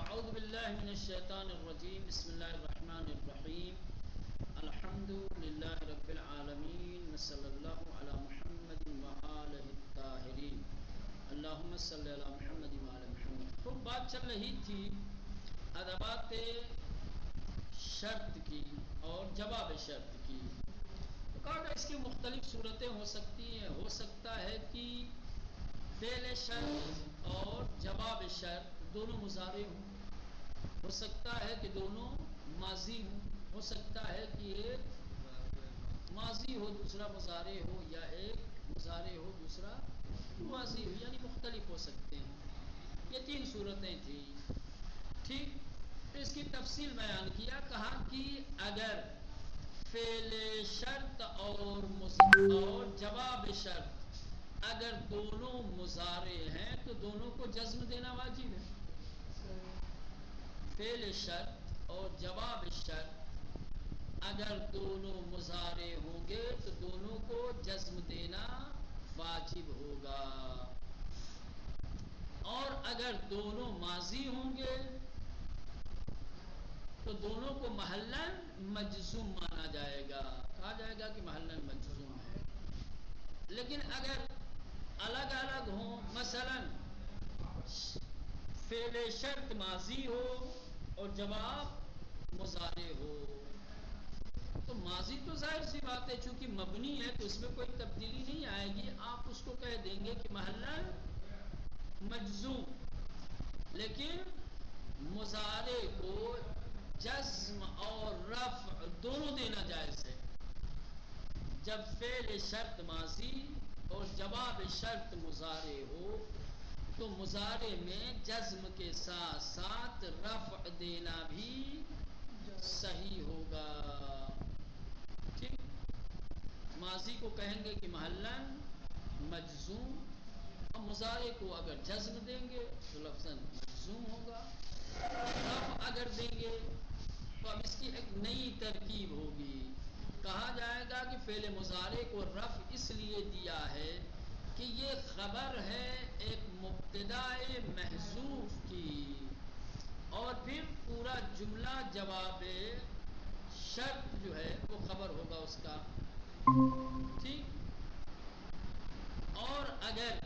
اعوذ باللہ من الشیطان الرجیم بسم اللہ الرحمن الرحیم الحمد للہ رب العالمین وصلی اللہ علی محمد وآلہ الطاہرین اللہم صلی علی محمد وآلہ محمد. خوب بات چل رہی تھی ادوات شرط کی اور جواب شرط کی. تو کہا اس کی مختلف صورتیں ہو سکتی ہیں. ہو سکتا ہے کہ فعل شرط اور جواب شرط دونوں مضارع ہوں. ہو سکتا ہے کہ دونوں ماضی ہوں. ہو سکتا ہے کہ ایک ماضی ہو دوسرا مضارع ہو یا ایک مضارع ہو دوسرا ماضی ہو. یعنی مختلف ہو سکتے ہیں. یہ تین صورتیں تھیں. ٹھیک. تو اس کی تفصیل بیان کیا. کہا کہ اگر فعل شرط اور جواب شرط اگر دونوں مضارع ہیں تو دونوں کو جزم دینا واجب ہے. فعل شرط اور جواب شرط اگر دونوں مضارع ہوں گے تو دونوں کو جزم دینا واجب ہوگا. اور اگر دونوں ماضی ہوں گے تو دونوں کو محلاً مجزوم مانا جائے گا. کہا جائے گا کہ محلاً مجزوم ہے. لیکن اگر الگ الگ ہوں مثلاً فعل شرط ماضی ہو اور جواب مضارع ہو تو ماضی تو ظاہر سی بات ہے چونکہ مبنی ہے تو اس میں کوئی تبدیلی نہیں آئے گی. آپ اس کو کہہ دیں گے کہ محلاً مجزوم. لیکن مضارع کو جزم اور رفع دونوں دینا جائز ہے. جب فعل شرط ماضی اور جواب شرط مضارع ہو تو مضارع میں جزم کے ساتھ ساتھ رفع دینا بھی صحیح ہوگا. ٹھیک. ماضی کو کہیں گے کہ محلاً مجزوم اور مضارع کو اگر جزم دیں گے تو لفظاً مجزوم ہوگا. رفع اگر دیں گے تو اب اس کی ایک نئی ترکیب ہوگی. کہا جائے گا کہ فعل مضارع کو رفع اس لیے دیا ہے کہ یہ خبر ہے ایک مبتداء محذوف کی اور پھر پورا جملہ جواب شرط جو ہے وہ خبر ہوگا اس کا. ٹھیک. اور اگر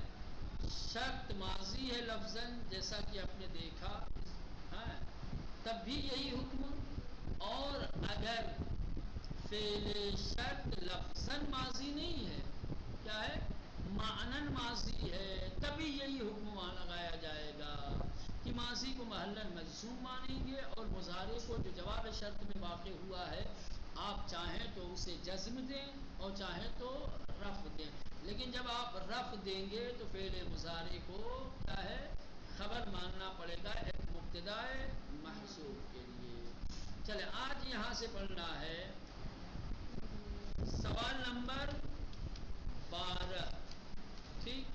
شرط ماضی ہے لفظاً جیسا کہ آپ نے دیکھا تب بھی یہی حکم. اور اگر فعل شرط لفظاً ماضی نہیں ہے کیا ہے معناً ماضی ہے تبھی یہی حکم وہاں لگایا جائے گا کہ ماضی کو محلاً مجزوم مانیں گے اور مضارع کو جو جواب شرط میں واقع ہوا ہے آپ چاہیں تو اسے جزم دیں اور چاہیں تو رفع دیں. لیکن جب آپ رفع دیں گے تو فعل مضارع کو کیا ہے خبر ماننا پڑے گا ایک مبتداء محذوف کے لیے. چلے آج یہاں سے پڑھنا ہے سوال نمبر 12. ٹھیک.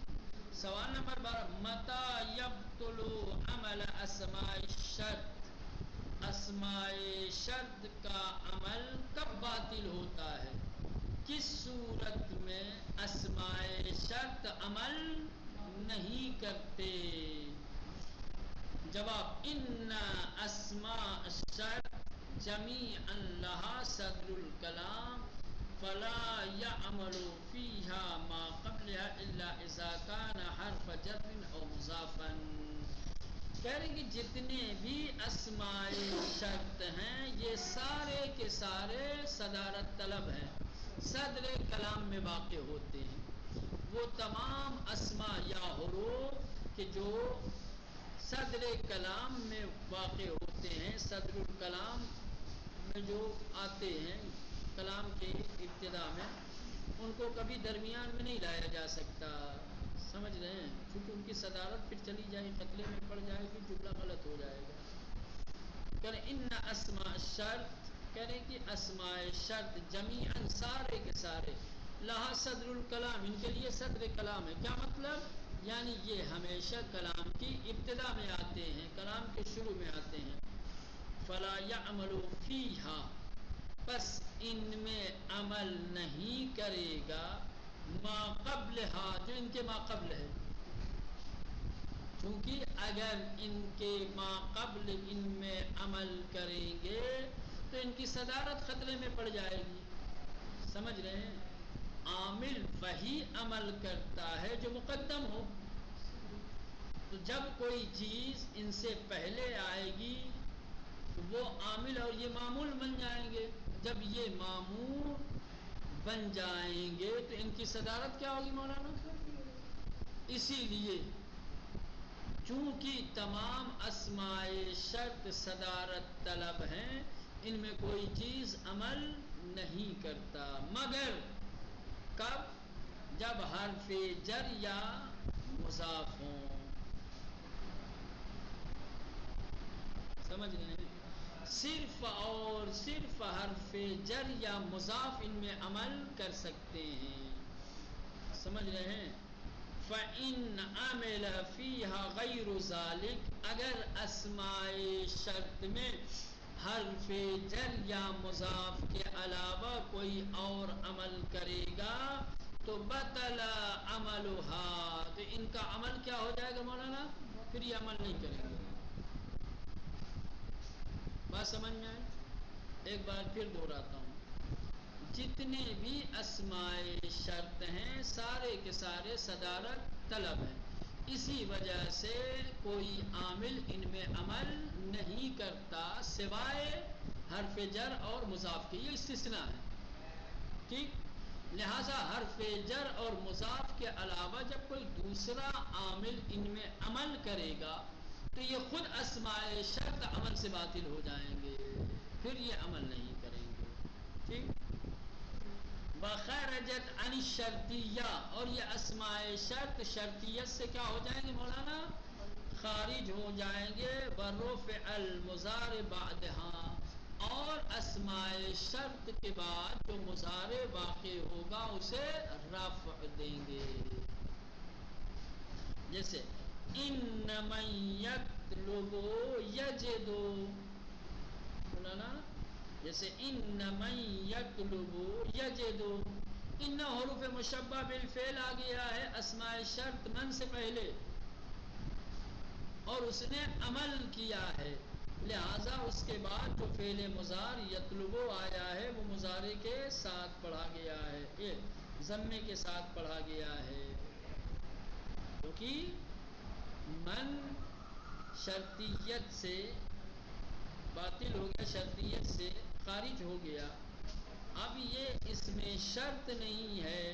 سوال نمبر 12 متى يبطل عمل اسماء الشرط. اسماء شرط کا عمل کب باطل ہوتا ہے. کس صورت میں اسماء شرط عمل نہیں کرتے. جواب ان اسماء الشرط جميعا لها صدر الكلام فلا يعمل فيها ما قبلها الا اذا كان حرف جر او مضافا. کہہ رہے کہ جتنے بھی اسماء شرط ہیں یہ سارے کے سارے صدارت طلب ہیں صدر کلام میں واقع ہوتے ہیں. وہ تمام اسماء یا حروف کہ جو صدر کلام میں واقع ہوتے ہیں صدر الکلام میں جو آتے ہیں کلام کے ابتدا میں ان کو کبھی درمیان میں نہیں لایا جا سکتا. سمجھ رہے ہیں کیونکہ ان کی صدارت پھر چلی جائے خطرے میں پڑ جائے پھر جملہ غلط ہو جائے گا. کہ ان اسماء شرط کہہ رہے کہ اسماء شرط جمیعاً سارے کے سارے لہا صدر الکلام ان کے لیے صدر کلام ہے. کیا مطلب یعنی یہ ہمیشہ کلام کی ابتدا میں آتے ہیں کلام کے شروع میں آتے ہیں. فلا يعمل فيها پس ان میں عمل نہیں کرے گا ما قبلها جو ان کے ما قبل ہے. کیونکہ اگر ان کے ما قبل ان میں عمل کریں گے تو ان کی صدارت خطرے میں پڑ جائے گی. سمجھ رہے ہیں؟ عامل وہی عمل کرتا ہے جو مقدم ہو. تو جب کوئی چیز ان سے پہلے آئے گی تو وہ عامل اور یہ معمول بن جائیں گے. جب یہ معمول بن جائیں گے تو ان کی صدارت کیا ہوگی مولانا؟ اسی لیے چونکہ تمام اسماء شرط صدارت طلب ہیں، ان میں کوئی چیز عمل نہیں کرتا مگر کب؟ جب حرف جر یا مضاف ہوں. سمجھ رہے ہیں؟ صرف اور صرف حرف جر یا مضاف ان میں عمل کر سکتے ہیں. سمجھ رہے ہیں؟ فَإِنْ عَمِلَ فِيهَا غَيْرُ ذَلِكَ اگر اسماء شرط میں حرف جر یا مضاف کے علاوہ کوئی اور عمل کرے گا تو بطل عملها، تو ان کا عمل کیا ہو جائے گا مولانا؟ پھر یہ عمل نہیں کریں گے. بات سمجھ میں آئے؟ ایک بار پھر دہراتا ہوں. جتنے بھی اسماء شرط ہیں سارے کے سارے صدارت طلب ہیں. اسی وجہ سے کوئی عامل ان میں عمل نہیں کرتا سوائے حرف جر اور مضاف کے. یہ استثناء ہے. ٹھیک؟ لہذا حرف جر اور مضاف کے علاوہ جب کوئی دوسرا عامل ان میں عمل کرے گا تو یہ خود اسماء شرط عمل سے باطل ہو جائیں گے، پھر یہ عمل نہیں کریں گے. ٹھیک؟ بخرجت عن الشرطیہ، اور یہ اسماء شرط شرطیت سے کیا ہو جائیں گے مولانا؟ خارج ہو جائیں گے. برفع المضارع بعدها، اور اسماء شرط کے بعد جو مضارع واقع ہوگا اسے رفع دیں گے. جیسے ان من یطلب یجد، مولانا جیسے ان من یطلب یجد، ان حروف مشبہ بالفعل آ گیا ہے اسماء شرط من سے پہلے اور اس نے عمل کیا ہے، لہذا اس کے بعد جو فعل مضار یطلب آیا ہے وہ مضارع کے ساتھ پڑھا گیا ہے، یہ ضمے کے ساتھ پڑھا گیا ہے. کیونکہ من شرطیت سے باطل ہو گیا، شرطیت سے خارج ہو گیا. اب یہ اس میں شرط نہیں ہے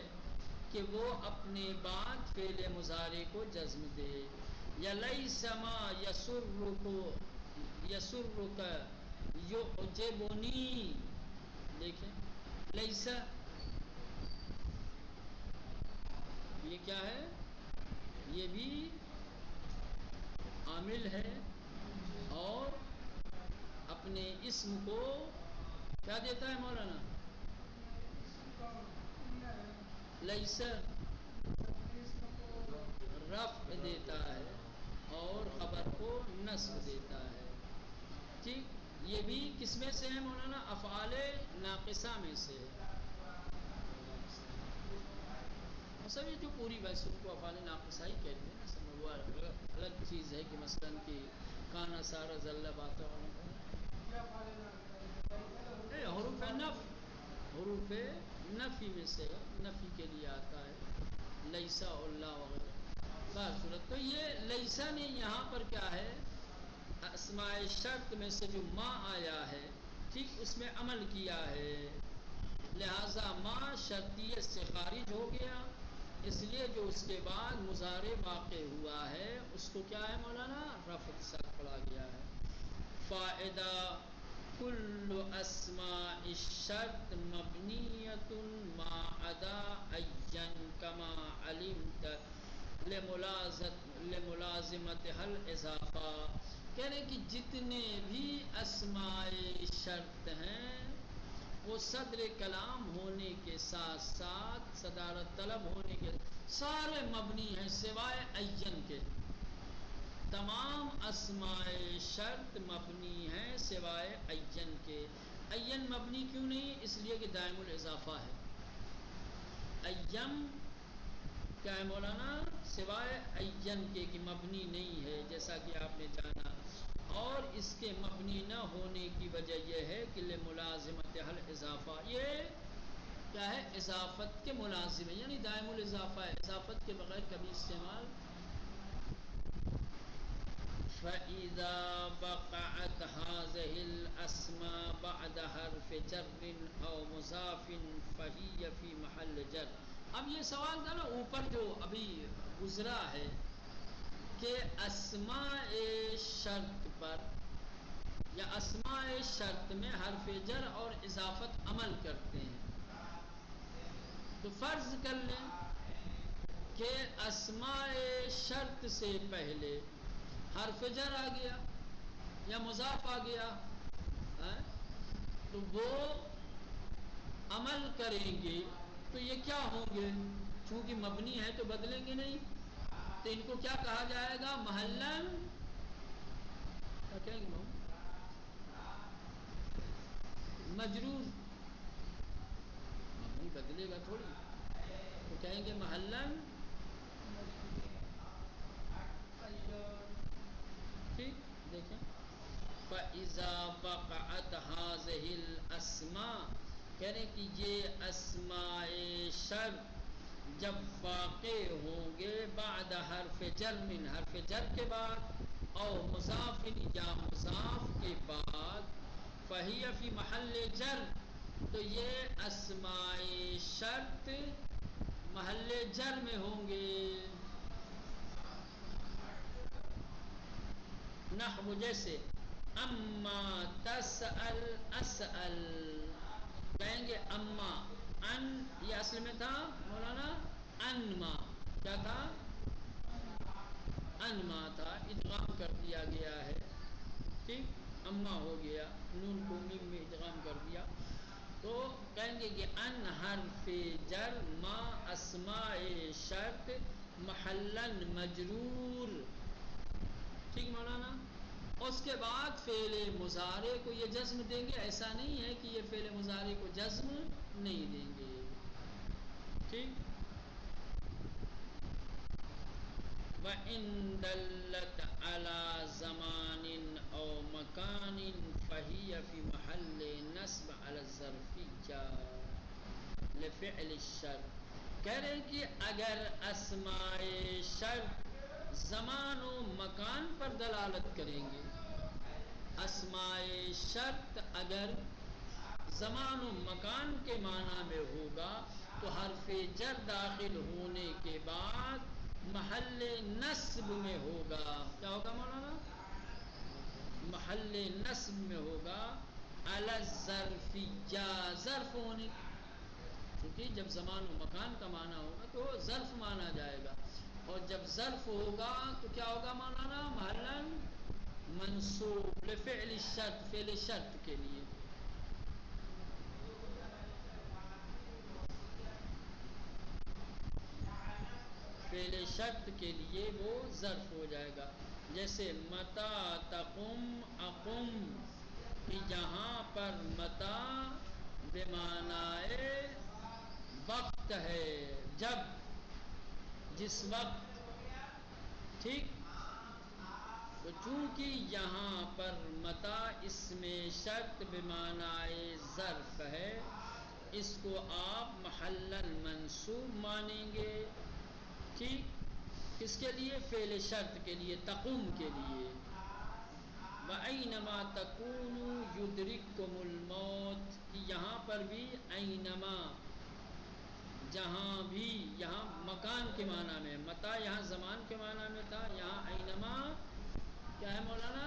کہ وہ اپنے بعد فعل مضارع کو جزم دے. یا لیس ما یسرک یعجبنی، دیکھیں لیسا یہ کیا ہے؟ یہ بھی عامل ہے اور اپنے اسم کو کیا دیتا ہے مولانا؟ لیسا رفع دیتا ہے اور خبر کو نصب دیتا ہے. ٹھیک؟ یہ بھی کس میں سے ہے مولانا؟ افعال ناقصہ میں سے ہے. سب یہ جو پوری بحث ان کو افعال ناقصہ ہی کہتے ہیں. سب وہ الگ چیز ہے کہ مثلا کہ کانا سارا ذلہ باتا حروف حروف نفی میں سے نفی کے لیے آتا ہے لیسا اللہ وغیرہ. بات صورت تو یہ لیسا نے یہاں پر کیا ہے؟ اسماء شرط میں سے جو ما آیا ہے ٹھیک اس میں عمل کیا ہے، لہذا ما شرطیت سے خارج ہو گیا. اس لیے جو اس کے بعد مضارع واقع ہوا ہے اس کو کیا ہے مولانا؟ رفع کے ساتھ پڑھا گیا ہے. فائدہ کل اسماء الشرط مبنیۃ ما عدا عین کما علمت لملازمتها الاضافہ. کہہ رہے کہ جتنے بھی اسماء شرط ہیں وہ صدر کلام ہونے کے ساتھ ساتھ صدارت طلب ہونے کے سارے مبنی ہیں سوائے عین کے. تمام اسماء شرط مبنی ہیں سوائے عین کے. عین مبنی کیوں نہیں؟ اس لیے کہ دائم الاضافہ ہے. عین کیا ہے مولانا؟ سوائے عین کے کہ مبنی نہیں ہے جیسا کہ آپ نے جانا، اور اس کے مبنی نہ ہونے کی وجہ یہ ہے کہ لملازمت حل اضافہ، یہ کیا ہے؟ اضافت کے ملازم ہے، یعنی دائم الاضافہ ہے، اضافت کے بغیر کبھی استعمال. فَإِذَا وَقَعَتْ هَذِهِ الْأَسْمَاءُ بَعْدَ حَرْفِ جَرٍ أَوْ مُضَافٍ فَهِيَ فِي مَحَلِّ جَرٍ. اب یہ سوال تھا نا اوپر جو ابھی گزرا ہے کہ اسماء شرط پر یا اسماء شرط میں حرف جر اور اضافت عمل کرتے ہیں، تو فرض کر لیں کہ اسماء شرط سے پہلے حرف جر آ گیا یا مضاف آ گیا، تو وہ عمل کریں گے تو یہ کیا ہوں گے؟ چونکہ مبنی ہے تو بدلیں گے نہیں، تو ان کو کیا کہا جائے گا؟ محلن، کیا کہیں گے؟ مجرور. مبنی بدلے گا تھوڑی، تو کہیں گے محلن. ٹھیک دیکھیں، فَإِذَا وَقَعَتْ هَذِهِ الْأَسْمَاءُ، کہہ رہے کہ یہ اسماء شرط جب واقع ہوں گے بعد حرف جر، من حرف جر کے بعد، او مضاف یا مضاف کے بعد، فَهِيَ فِي محل جر، تو یہ اسماء شرط محل جر میں ہوں گے. نحو جیسے اما تسأل اسأل، کہیں گے اما ان، یہ اصل میں تھا مولانا انما، کیا تھا؟ انما تھا، ادغام کر دیا گیا ہے. ٹھیک، اما ہو گیا، نون کو میم میں ادغام کر دیا، تو کہیں گے کہ ان حرف جر ما اسماء شرط محلن مجرور. ٹھیک مولانا. اس کے بعد فعل مضارع کو یہ جزم دیں گے، ایسا نہیں ہے کہ یہ فعل مضارع کو جزم نہیں دیں گے. ٹھیک. وَإِن دَلَّتْ عَلَى زَمَانٍ أَوْ مَكَانٍ فَهِيَ فِي مَحَلِّ نَصْبٍ عَلَى الظَّرْفِيَّةِ لِفِعْلِ الشَّرْطِ. کہہ رہے ہیں کہ اگر اسماء شرط زمان و مکان پر دلالت کریں گے، اسماء شرط اگر زمان و مکان کے معنی میں ہوگا تو حرف جر داخل ہونے کے بعد محل نصب میں ہوگا. کیا ہوگا مولانا؟ محل نصب میں ہوگا علی الظرفیہ، ظرف ہونے، کیونکہ جب زمان و مکان کا معنی ہوگا تو ظرف مانا جائے گا، اور جب ظرف ہوگا تو کیا ہوگا مولانا؟ محلن منصوب لفعل الشرط، فعل شرط کے لیے. فعل شرط کے لیے وہ ظرف ہو جائے گا. جیسے متا تقم اقم، کہ جہاں پر متا بمعنی وقت ہے، جب، جس وقت. ٹھیک. تو چونکہ یہاں پر متا اسم شرط بمعنی ظرف ہے، اس کو آپ محلن منصوب مانیں گے. ٹھیک. کس کے لیے؟ فعل شرط کے لیے، تقوم کے لیے. وَأَيْنَمَا تَكُونُوا يُدْرِككُمُ الْمَوْتُ، کہ یہاں پر بھی اینما، جہاں بھی، یہاں مکان کے معنی میں، متا یہاں زمان کے معنی میں تھا، یہاں اینما کیا ہے مولانا؟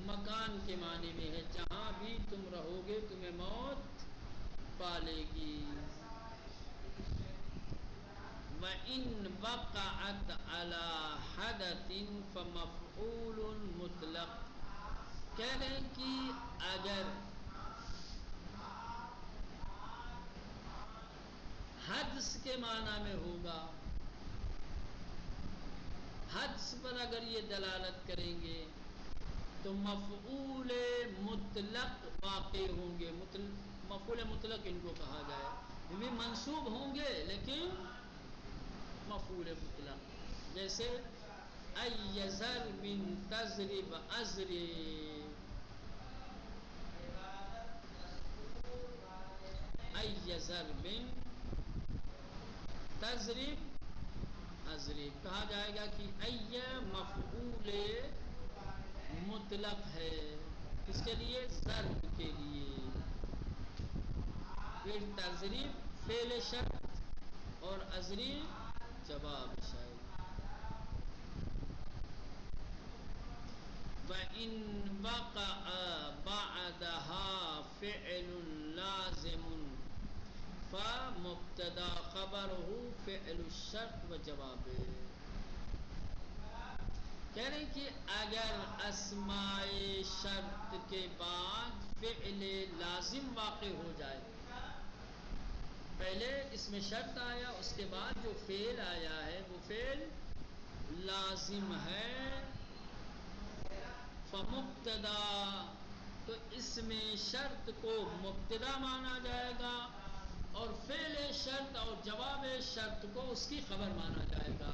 مکان کے معنی میں ہے، جہاں بھی تم رہو گے تمہیں موت پالے گی. وَإِن وَقَعَتْ عَلَى حَدَثٍ فَمَفْعُولٌ مُطْلق. کہہ رہے ہیں کہ اگر حدث کے معنی میں ہوگا، حدث پر اگر یہ دلالت کریں گے تو مفعول مطلق واقع ہوں گے. مفعول مطلق ان کو کہا جائے، یہ بھی منصوب ہوں گے لیکن مفعول مطلق. جیسے ایزر من تضرب اضرب، ایزر من تضرب اضرب کہا جائے گا کہ ای مفعول مطلق ہے کس کے لیے؟ ضرب کے لیے. پھر تضرب فعل شرط اور اضرب جواب شرط. وَإِنْ وَقَعَ بَعْدَهَا فِعْلٌ لَازِمٌ فَمُبْتَدَا خَبَرُهُ فِعْلُ الشَّرْطِ وَجَوَابُ. کہہ رہے ہیں کہ اگر اسماء شرط کے بعد فعل لازم واقع ہو جائے، پہلے اس میں شرط آیا، اس کے بعد جو فعل آیا ہے وہ فعل لازم ہے، فمبتدا تو اس میں شرط کو مبتدا مانا جائے گا اور فعل شرط اور جواب شرط کو اس کی خبر مانا جائے گا.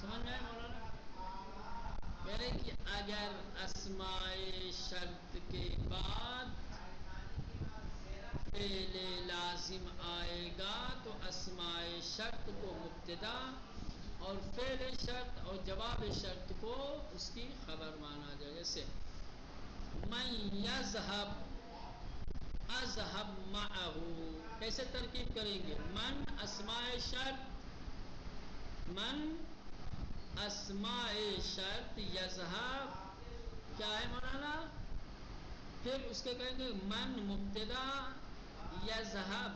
سمجھ میں آئے مولانا؟ کہہ رہے کہ اگر اسماء شرط کے بعد فعل لازم آئے گا تو اسماء شرط کو مبتدا اور فعل شرط اور جواب شرط کو اس کی خبر مانا جائے. جیسے من یذهب اذهب معه، کیسے ترکیب کریں گے؟ من اسماء شرط، من اسماء شرط، یذهب کیا ہے مولانا؟ پھر اس کے کہیں گے من مبتدا، یذهب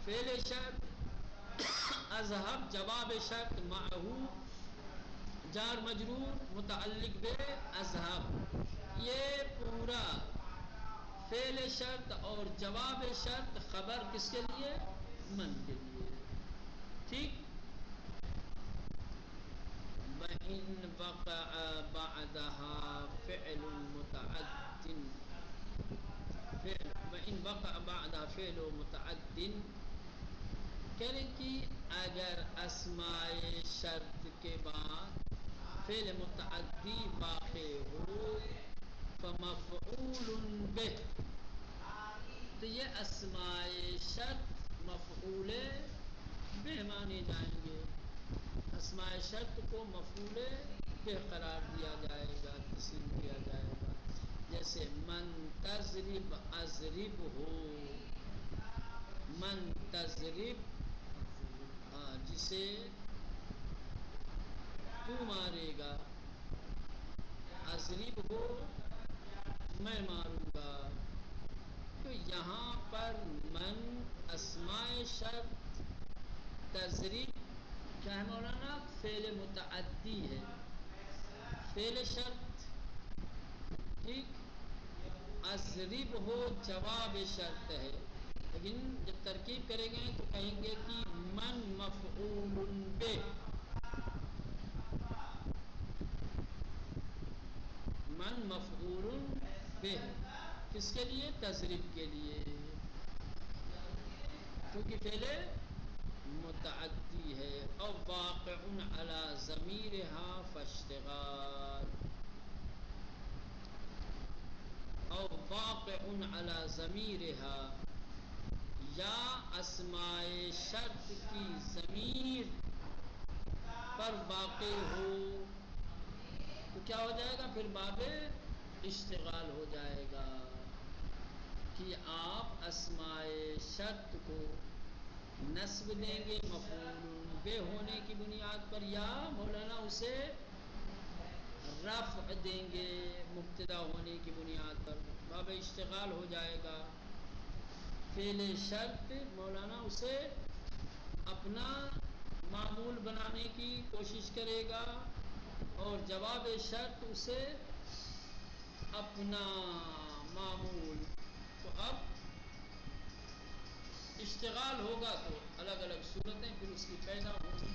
فعل شرط، اذهب جواب شرط، معه جار مجرور متعلق بے اذهب. یہ پورا فعل شرط اور جواب شرط خبر کس کے لیے؟ من کے لیے. ٹھیک. وَإِنْ وَقَعَ بَعْدَهَا فِعْلٌ مُتَعَدٍّ وَإِنْ وَقَعَ بَعْدَهَا فِعْلٌ مُتَعَدٍّ، کہہ رہے کہ اگر اسماء شرط کے بعد فعل متعدی واقع ہو فمفعول به، تو یہ اسماء شرط مفعول به مانے جائیں گے، اسماء شرط کو مفعول به قرار دیا جائے گا، تسلیم کیا جائے گا. جیسے من تضرب اضرب ہو، من تضرب جسے تو مارے گا، اضرب ہو میں ماروں گا. تو یہاں پر من اسماء شرط، تضرب کیا ہے مولانا؟ فعل متعدی ہے، فعل شرط. ٹھیک. اضرب ہو جواب شرط ہے، لیکن جب ترکیب کریں گے تو کہیں گے کہ من مفعول به، من مفعول به کس کے لیے؟ تضرب کے لیے، کیونکہ فعل متعدی ہے. اور واقع علی ضمیرها فاشتغال، اور واقع علی ضمیرها یا اسماء شرط کی ضمیر پر واقع ہو تو کیا ہو جائے گا؟ پھر باب اشتغال ہو جائے گا کہ آپ اسماء شرط کو نصب دیں گے مفعول بے ہونے کی بنیاد پر، یا مولانا اسے رفع دیں گے مبتدا ہونے کی بنیاد پر، باب اشتغال ہو جائے گا. فعل شرط مولانا اسے اپنا معمول بنانے کی کوشش کرے گا اور جواب شرط اسے اپنا معمول. تو اب اشتغال ہوگا تو الگ الگ صورتیں پھر اس کی پیدا ہوں گی.